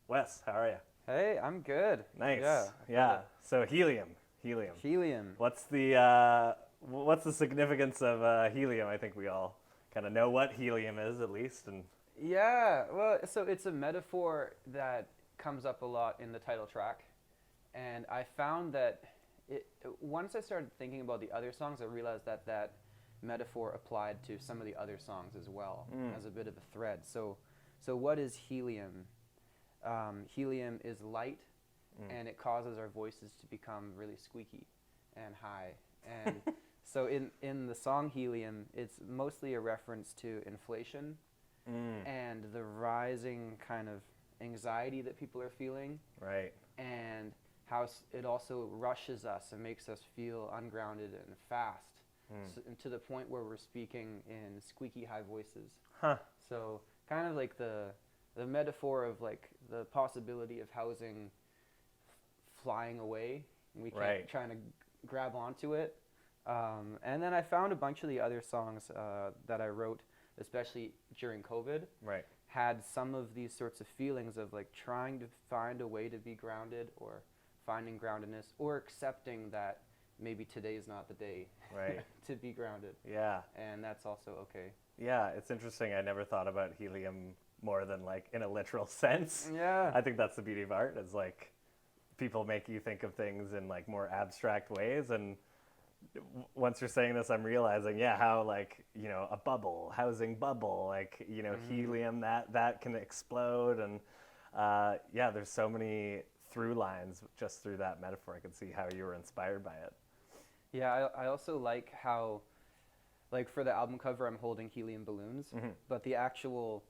Wes, how are you? Hey, I'm good. Nice. Yeah. Yeah. So helium. Helium. What's the significance of helium? I think we all kind of know what helium is, at least. And Yeah, well, so it's a metaphor that comes up a lot in the title track. And I found that once I started thinking about the other songs, I realized that that metaphor applied to some of the other songs as well as a bit of a thread. So what is helium? Helium is light, and it causes our voices to become really squeaky and high. And so in the song Helium, it's mostly a reference to inflation and the rising kind of anxiety that people are feeling, right. and how it also rushes us and makes us feel ungrounded and fast, and to the point where we're speaking in squeaky high voices. Huh. So kind of like the metaphor of like the possibility of housing flying away, and we can't Right. trying to grab onto it. And then I found a bunch of the other songs that I wrote, especially during COVID, Right. had some of these sorts of feelings of like trying to find a way to be grounded, or finding groundedness, or accepting that maybe today's not the day Right. to be grounded, Yeah. and that's also okay. Yeah. It's interesting. I never thought about helium more than like in a literal sense. Yeah. I think that's the beauty of art. Is like people make you think of things in like more abstract ways, and once you're saying this, I'm realizing, yeah, how like a bubble, housing bubble, like helium that can explode, and yeah, there's so many through lines just through that metaphor. I could see how you were inspired by it. Yeah, I also like how, like for the album cover, I'm holding helium balloons, but the actual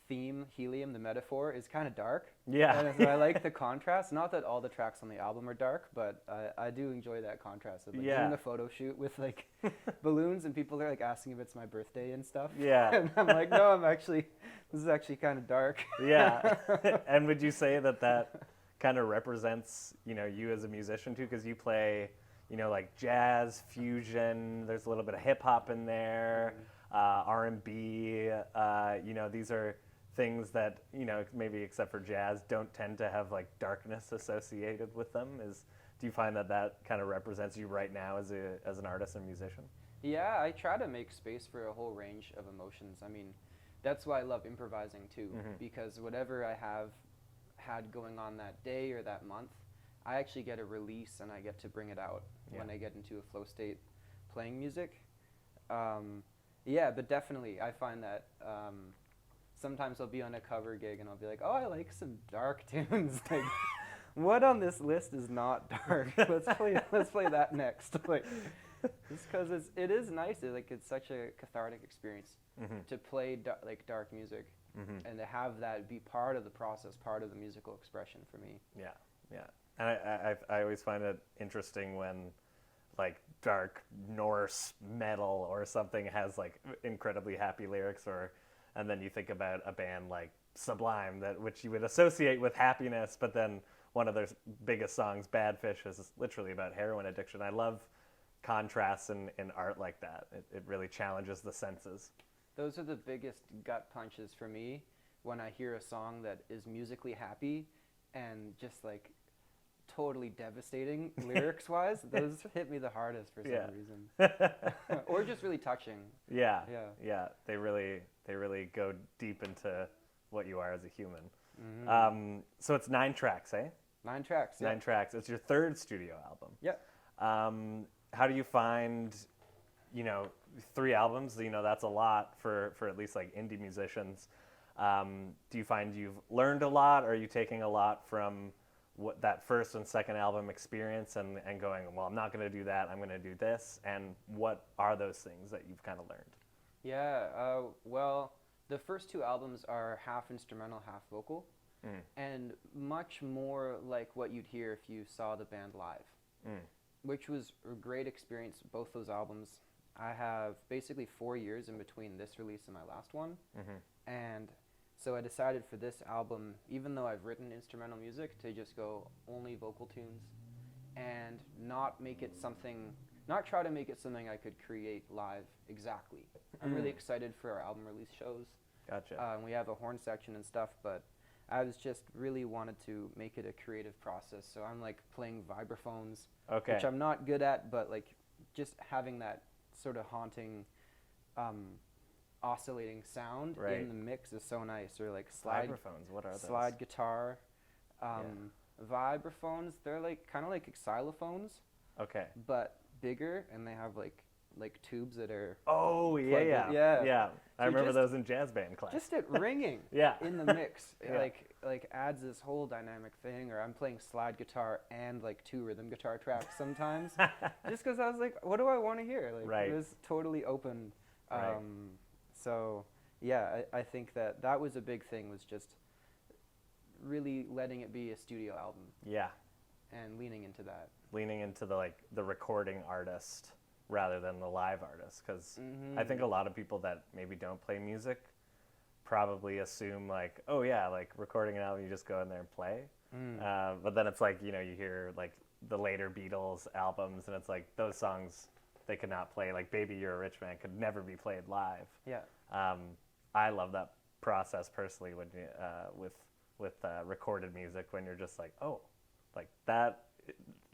theme, helium, the metaphor, is kind of dark. Yeah. And so I like the contrast. Not that all the tracks on the album are dark, but I do enjoy that contrast of like Yeah. doing a photo shoot with like balloons, and people are like asking if it's my birthday and stuff. Yeah. And I'm like, no, this is actually kind of dark. Yeah. And would you say that kind of represents you as a musician too? Because you play like jazz, fusion. There's a little bit of hip hop in there, R&B. These are things that maybe except for jazz don't tend to have like darkness associated with them. Do you find that kind of represents you right now as an artist and musician? Yeah, I try to make space for a whole range of emotions. I mean, that's why I love improvising too, because whatever I have had going on that day or that month, I actually get a release, and I get to bring it out when I get into a flow state playing music. Yeah, but definitely I find that sometimes I'll be on a cover gig and I'll be like, oh, I like some dark tunes. Like, what on this list is not dark? Let's play that next. Like, just because it is nice. It's such a cathartic experience to play like dark music, and to have that be part of the process, part of the musical expression for me. Yeah, yeah. And I always find it interesting when like dark Norse metal or something has like incredibly happy lyrics, and then you think about a band like Sublime, which you would associate with happiness, but then one of their biggest songs, Bad Fish, is literally about heroin addiction. I love contrasts in art like that. It really challenges the senses. Those are the biggest gut punches for me when I hear a song that is musically happy and just like totally devastating lyrics wise. Those hit me the hardest for some reason. Or just really touching. Yeah. They really go deep into what you are as a human. So it's 9 tracks, eh? 9 tracks. Yeah. 9 tracks. It's your 3rd studio album. Yeah. How do you find, 3 albums? That's a lot for at least like indie musicians. Do you find you've learned a lot? Or are you taking a lot from what that first and second album experience and going, well, I'm not going to do that, I'm going to do this? And what are those things that you've kind of learned? Yeah, well, the first 2 albums are half instrumental, half vocal, and much more like what you'd hear if you saw the band live, which was a great experience, both those albums. I have basically 4 years in between this release and my last one, and so I decided for this album, even though I've written instrumental music, to just go only vocal tunes and not try to make it something I could create live exactly. I'm really excited for our album release shows. Gotcha. We have a horn section and stuff, but I was just really wanted to make it a creative process. So I'm like playing vibraphones, Okay. which I'm not good at, but like just having that sort of haunting, oscillating sound Right. in the mix is so nice. Or like slide Vibraphones, what are those? slide guitar, vibraphones. They're like kind of like xylophones, Okay. but bigger, and they have like tubes that are Oh, yeah, Plug in. yeah. Yeah. Yeah. I So remember just- those in jazz band class. just it ringing Yeah. in the mix. Yeah. Like adds this whole dynamic thing. Or I'm playing slide guitar and like 2 rhythm guitar tracks sometimes, just because I was like, what do I want to hear? Like Right. it was totally open. Right. So yeah, I think that was a big thing, was just really letting it be a studio album Yeah. and leaning into that. Leaning into the recording artist rather than the live artist, because Mm-hmm. I think a lot of people that maybe don't play music probably assume like, oh yeah, like recording an album, you just go in there and play. But then it's like, you hear like the later Beatles albums, and it's like those songs they could not play. Like Baby You're a Rich Man could never be played live. Yeah. I love that process personally when you, with recorded music, when you're just like, oh, like that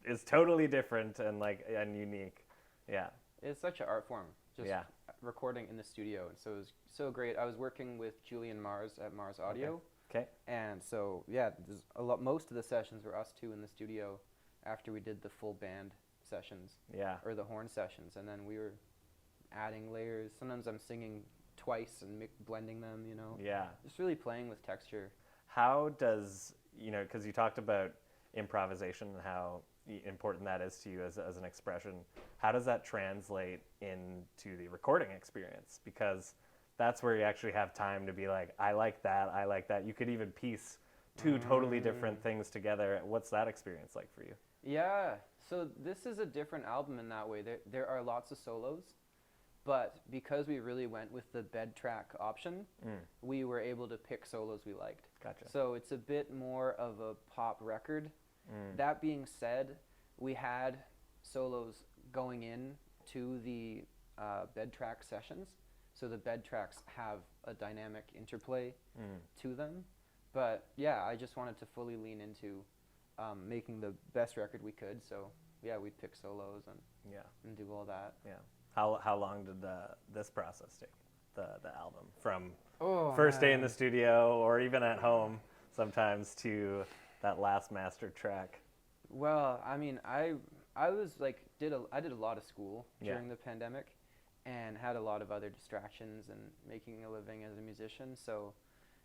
is totally different and unique. Yeah. It's such an art form, just Yeah. recording in the studio. And so it was so great. I was working with Julian Mars at Mars Audio. Okay. And so, yeah, there's most of the sessions were us two in the studio after we did the full band sessions, Yeah. or the horn sessions. And then we were adding layers. Sometimes I'm singing twice and blending them, Yeah. Just really playing with texture. How does, because you talked about improvisation and how important that is to you as an expression, how does that translate into the recording experience? Because that's where you actually have time to be like, I like that. You could even piece two totally different things together. What's that experience like for you? Yeah, so this is a different album in that way. There are lots of solos, but because we really went with the bed track option, we were able to pick solos we liked. Gotcha. So it's a bit more of a pop record. That being said, we had solos going in to the bed track sessions, so the bed tracks have a dynamic interplay to them. But yeah, I just wanted to fully lean into making the best record we could. So yeah, we'd pick solos and do all that. Yeah. How long did this process take, the album, from Oh, first day in man. the studio or even at home sometimes to that last master track? Well, I mean, I was like I did a lot of school during the pandemic, and had a lot of other distractions and making a living as a musician. So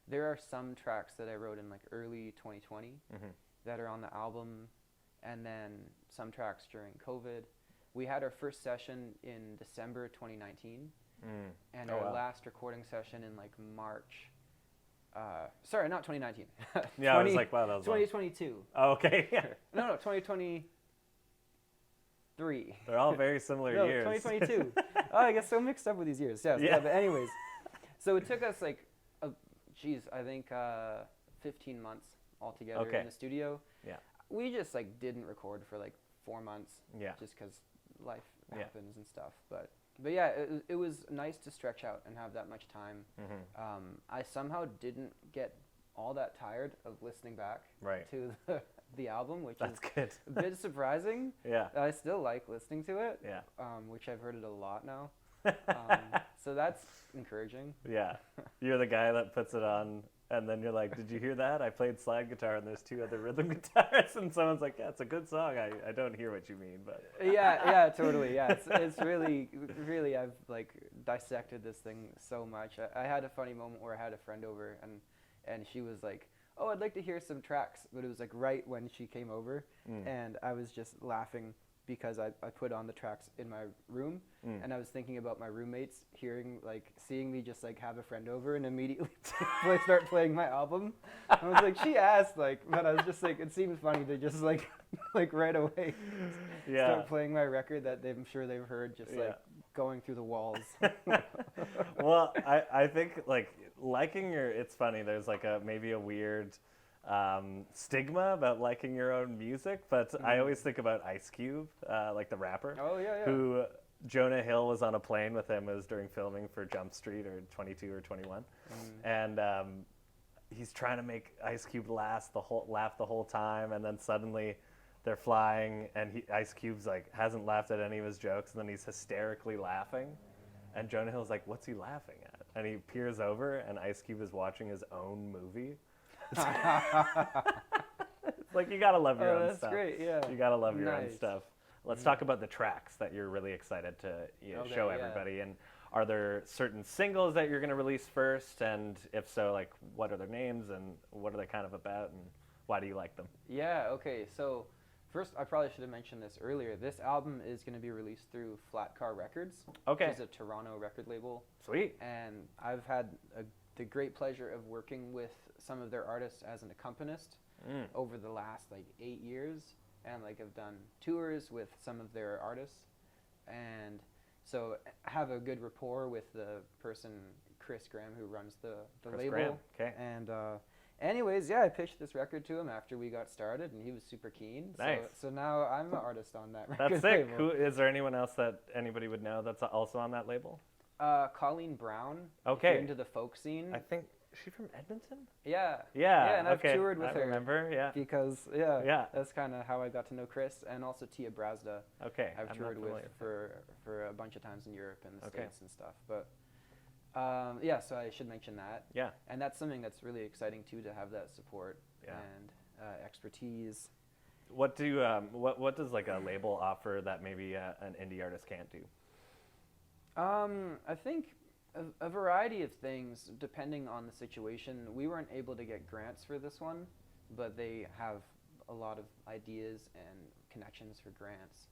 there are some tracks that I wrote in like early 2020 that are on the album, and then some tracks during COVID. We had our first session in December 2019, and our last recording session in like March. Sorry, not 2019. Yeah, I was like, wow, that was long. 2022. Oh, okay. No, 2023. They're all very similar No, years. 2022. Oh, I get so mixed up with these years. Yes, yeah. But anyways, so it took us like, I think 15 months altogether in the studio. Yeah. We just like didn't record for like 4 months. Yeah. Just because life happens and stuff. But yeah, it was nice to stretch out and have that much time. I somehow didn't get all that tired of listening back to the album, which That's is good. a bit surprising. Yeah. I still like listening to it. Yeah. Which I've heard it a lot now. So that's encouraging. Yeah. You're the guy that puts it on, and then you're like, did you hear that? I played slide guitar, and there's 2 other rhythm guitars, and someone's like, yeah, it's a good song. I don't hear what you mean, but. Yeah, totally. Yeah, it's really, really, I've like dissected this thing so much. I had a funny moment where I had a friend over, and she was like, oh, I'd like to hear some tracks, but it was like right when she came over, and I was just laughing because I put on the tracks in my room, and I was thinking about my roommates seeing me just like have a friend over and immediately start playing my album. I was like, she asked, but I was just like, it seems funny to just like right away start playing my record that I'm sure they've heard just like going through the walls. Well, I think liking it's funny, there's like maybe a weird stigma about liking your own music, but I always think about Ice Cube, like the rapper. Oh yeah. Who Jonah Hill was on a plane with him. It was during filming for Jump Street or 22 or 21, and he's trying to make Ice Cube laugh the whole time, and then suddenly they're flying, and Ice Cube's like hasn't laughed at any of his jokes, and then he's hysterically laughing, and Jonah Hill's like, "What's he laughing at?" And he peers over, and Ice Cube is watching his own movie. It's like you gotta love your own that's stuff. Great, yeah. You gotta love your own Nice. stuff. Let's talk about the tracks that you're really excited to show everybody. And are there certain singles that you're going to release first? And if so, like, what are their names and what are they kind of about and why do you like them? Yeah, okay. So first, I probably should have mentioned this earlier. This album is going to be released through Flat Car Records, Okay. which is a Toronto record label. Sweet. And I've had the great pleasure of working with some of their artists as an accompanist over the last like 8 years. And like I've done tours with some of their artists, and so I have a good rapport with the person, Chris Graham, who runs the Chris label. Graham. Okay. And anyways, yeah, I pitched this record to him after we got started, and he was super keen. Nice. So now I'm an artist on that record That's sick. label. Is there anyone else that anybody would know that's also on that label? Colleen Brown. Okay. If you're into the folk scene. I think, is she from Edmonton? Yeah. Yeah. Yeah, and I've okay. toured with her. I remember, yeah. Because, Yeah. that's kind of how I got to know Chris, and also Tia Brazda. Okay. I've I'm toured not with familiar. for a bunch of times in Europe and the Okay. States and stuff. But yeah, so I should mention that. Yeah. And that's something that's really exciting too, to have that support Yeah. and expertise. What does like a label offer that maybe an indie artist can't do? I think a variety of things depending on the situation. We weren't able to get grants for this one, but they have a lot of ideas and connections for grants.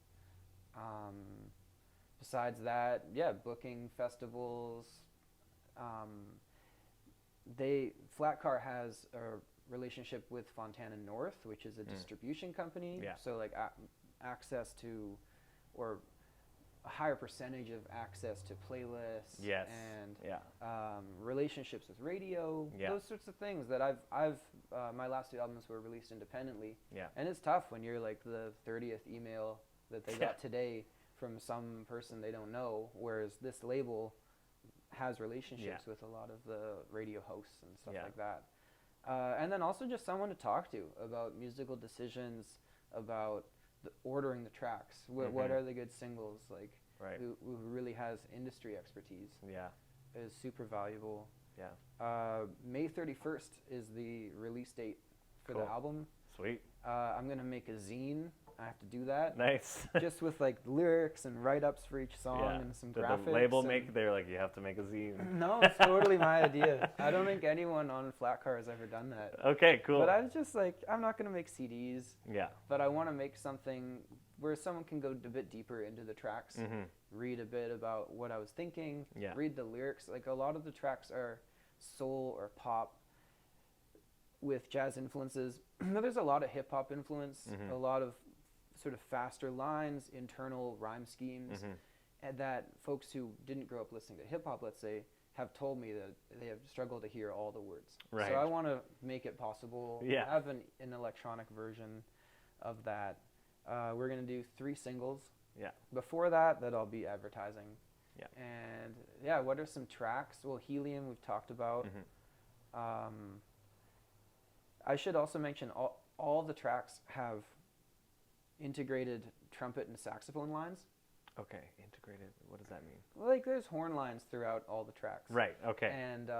Besides that, yeah, booking festivals. Flat Car has a relationship with Fontana North, which is a distribution company. Yeah. So like access to, or a higher percentage of access to playlists. Yes. And Yeah. relationships with radio. Yeah. Those sorts of things that I've my last two albums were released independently. Yeah. And it's tough when you're like the 30th email that they got today from some person they don't know, whereas this label has relationships with a lot of the radio hosts and stuff like that. And then also just someone to talk to about musical decisions, about ordering the tracks. What are the good singles? Like, Right. who really has industry expertise Yeah. is super valuable. Yeah. May 31st is the release date for the Cool. album. Sweet. I'm going to make a zine. I have to do that. Nice. Just with like lyrics and write-ups for each song and some Did graphics. the label and make? They're like, you have to make a zine. No, it's totally my idea. I don't think anyone on Flat Car has ever done that. Okay, cool. But I was just like, I'm not going to make CDs, Yeah. but I want to make something where someone can go a bit deeper into the tracks, read a bit about what I was thinking, read the lyrics. Like a lot of the tracks are soul or pop with jazz influences. There's a lot of hip-hop influence, a lot of sort of faster lines, internal rhyme schemes, and that folks who didn't grow up listening to hip-hop, let's say, have told me that they have struggled to hear all the words. Right. So I want to make it possible, Yeah. have an electronic version of that. We're going to do 3 singles. Yeah. Before that I'll be advertising. Yeah. And yeah, what are some tracks? Well, Helium we've talked about. I should also mention all the tracks have integrated trumpet and saxophone lines. Okay. Integrated. What does that mean? Like there's horn lines throughout all the tracks. Right. Okay. And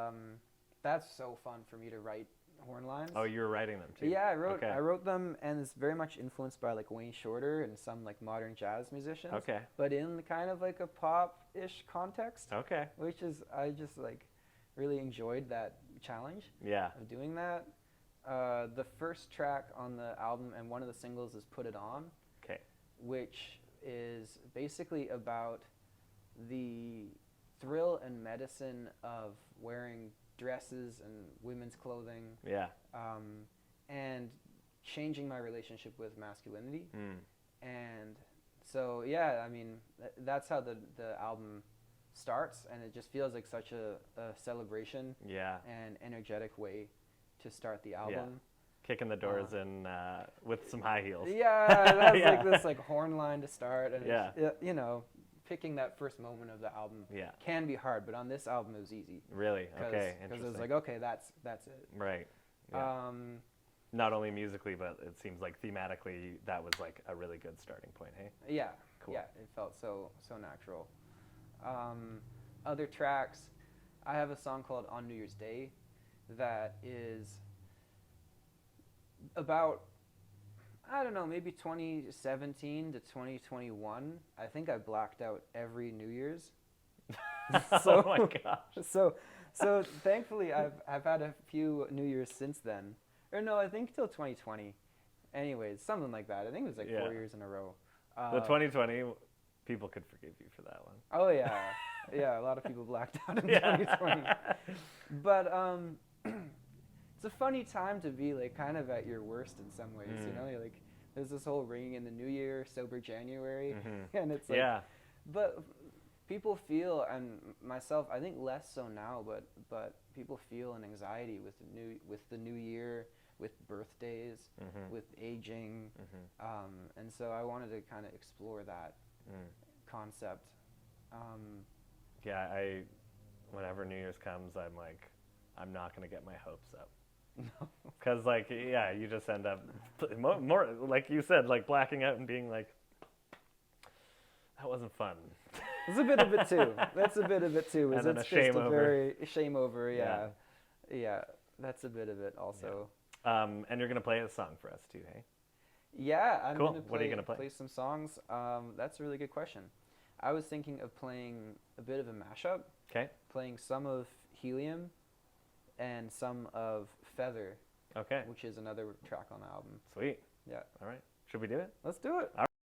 that's so fun for me to write horn lines. Oh, you were writing them too. Yeah, Okay. I wrote them, and it's very much influenced by like Wayne Shorter and some like modern jazz musicians. Okay. But in kind of like a pop-ish context. Okay. Which is, I just like really enjoyed that challenge Yeah. of doing that. The first track on the album and one of the singles is Put It On. Okay. Which is basically about the thrill and medicine of wearing dresses and women's clothing. Yeah. And changing my relationship with masculinity. And so, yeah, I mean, that's how the album starts, and it just feels like such a celebration and energetic way to start the album. Yeah. Kicking the doors in with some high heels. Yeah, that's like this like horn line to start, and it's, you know, picking that first moment of the album Yeah. can be hard, but on this album it was easy. Really? Okay. Because it was Interesting. like, okay, that's it. Right. Yeah. Not only musically, but it seems like thematically that was like a really good starting point. Hey. Yeah. Cool. Yeah. It felt so natural. Other tracks, I have a song called On New Year's Day that is about, I don't know, maybe 2017 to 2021. I think I blacked out every New Year's. Oh my gosh. So thankfully I've had a few New Year's since then. Or no, I think till 2020. Anyways, something like that. I think it was like 4 years in a row. The 2020, people could forgive you for that one. Oh yeah. Yeah, a lot of people blacked out in 2020. But it's a funny time to be like kind of at your worst in some ways, you know? You're like, there's this whole ringing in the new year, sober January, and it's like, but people feel, and myself, I think less so now, but people feel an anxiety with the new year, with birthdays, with aging, and so I wanted to kind of explore that concept. Whenever New Year's comes, I'm like, I'm not gonna get my hopes up. Because like, you just end up more like you said, like blacking out and being like, that wasn't fun. There's a bit of it too. That's a bit of it too. And then it's a shame just a over. very shame over. Yeah. That's a bit of it also. Yeah. And you're gonna play a song for us too, hey? Yeah, I'm cool. gonna play, What are you gonna play? Some songs. That's a really good question. I was thinking of playing a bit of a mashup. Okay. Playing some of Helium and some of Feather. Okay. Which is another track on the album. Sweet. Yeah. All right. Should we do it? Let's do it. All right.